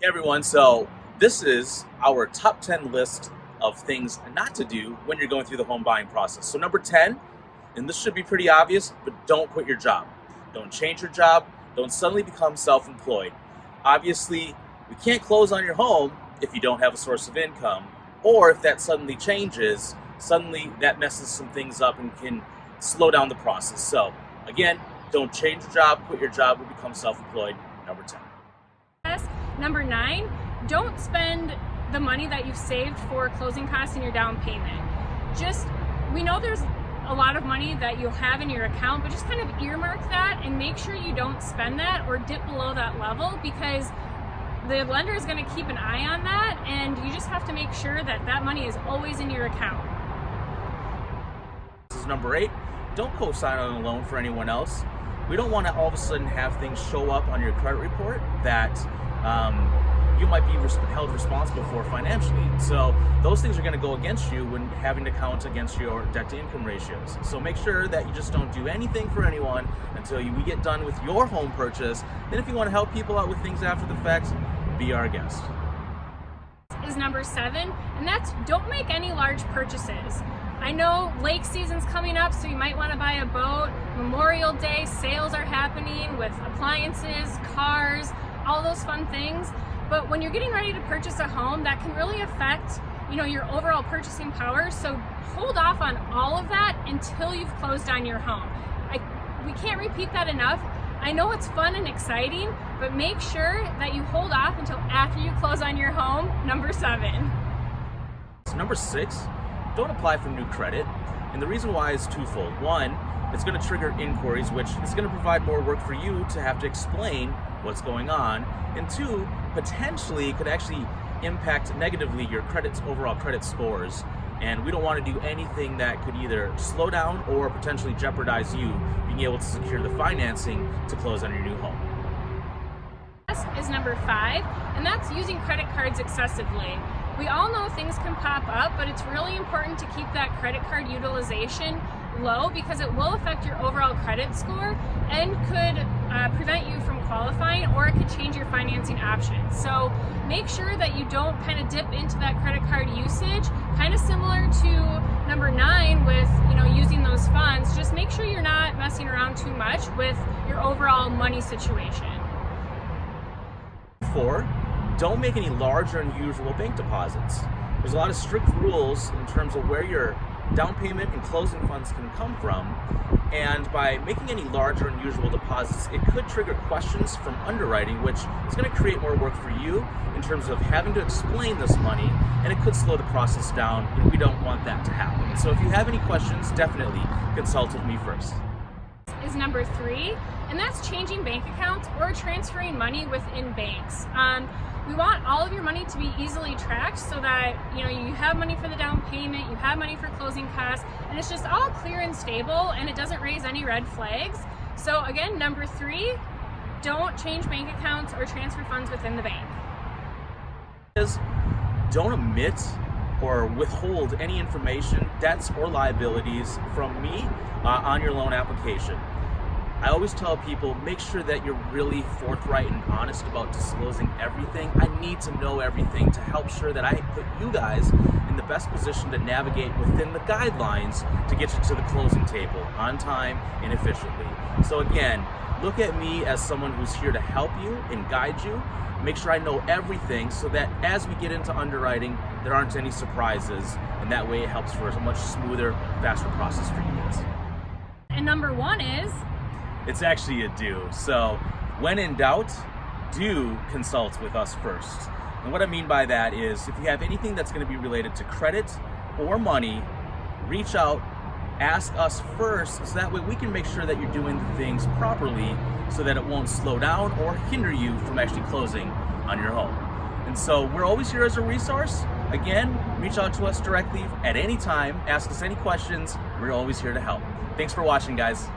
Hey everyone, so this is our top 10 list of things not to do when you're going through the home buying process. So, number 10, and this should be pretty obvious, but don't quit your job. Don't change your job. Don't suddenly become self employed. Obviously, we can't close on your home if you don't have a source of income, or if that suddenly changes, suddenly that messes some things up and can slow down the process. So, again, don't change your job, quit your job, or become self employed. Number 10. Number 9, don't spend the money that you've saved for closing costs and your down payment. We know there's a lot of money that you'll have in your account, but just kind of earmark that and make sure you don't spend that or dip below that level, because the lender is going to keep an eye on that, and you just have to make sure that that money is always in your account. This is number 8. Don't co-sign on a loan for anyone else. We don't want to all of a sudden have things show up on your credit report that you might be held responsible for financially. So those things are going to go against you when having to count against your debt to income ratios. So make sure that you just don't do anything for anyone until we get done with your home purchase. Then if you want to help people out with things after the fact, be our guest. Is number 7, and that's don't make any large purchases. I know lake season's coming up, so you might want to buy a boat. Memorial Day sales are happening with appliances, cars, all those fun things. But when you're getting ready to purchase a home, that can really affect, your overall purchasing power. So hold off on all of that until you've closed on your home. We can't repeat that enough. I know it's fun and exciting, but make sure that you hold off until after you close on your home. Number 7. So number 6, don't apply for new credit. And the reason why is twofold. One, it's going to trigger inquiries, which is going to provide more work for you to have to explain what's going on. And 2, potentially it could actually impact negatively your overall credit scores. And we don't want to do anything that could either slow down or potentially jeopardize you being able to secure the financing to close on your new home. Is number 5, and that's using credit cards excessively. We all know things can pop up, but it's really important to keep that credit card utilization low, because it will affect your overall credit score and could prevent you from qualifying, or it could change your financing options. So make sure that you don't kind of dip into that credit card usage, kind of similar to number 9 with using those funds. Just make sure you're not messing around too much with your overall money situation. 4, don't make any large or unusual bank deposits. There's a lot of strict rules in terms of where your down payment and closing funds can come from, and by making any large or unusual deposits, it could trigger questions from underwriting, which is going to create more work for you in terms of having to explain this money, and it could slow the process down, and we don't want that to happen. So if you have any questions, definitely consult with me first. Is number 3, and that's changing bank accounts or transferring money within banks. We want all of your money to be easily tracked so that you have money for the down payment, you have money for closing costs, and it's just all clear and stable, and it doesn't raise any red flags. So again, number 3, don't change bank accounts or transfer funds within the bank. Don't omit or withhold any information, debts, or liabilities from me on your loan application. I always tell people, make sure that you're really forthright and honest about disclosing everything. I need to know everything to help sure that I put you guys in the best position to navigate within the guidelines to get you to the closing table on time and efficiently. So again, look at me as someone who's here to help you and guide you. Make sure I know everything so that as we get into underwriting, there aren't any surprises, and that way it helps for a much smoother, faster process for you guys. And number 1 is? It's actually a do. So when in doubt, do consult with us first. And what I mean by that is if you have anything that's going to be related to credit or money, reach out, ask us first, so that way we can make sure that you're doing the things properly so that it won't slow down or hinder you from actually closing on your home. And so we're always here as a resource. Again, reach out to us directly at any time, ask us any questions. We're always here to help. Thanks for watching, guys.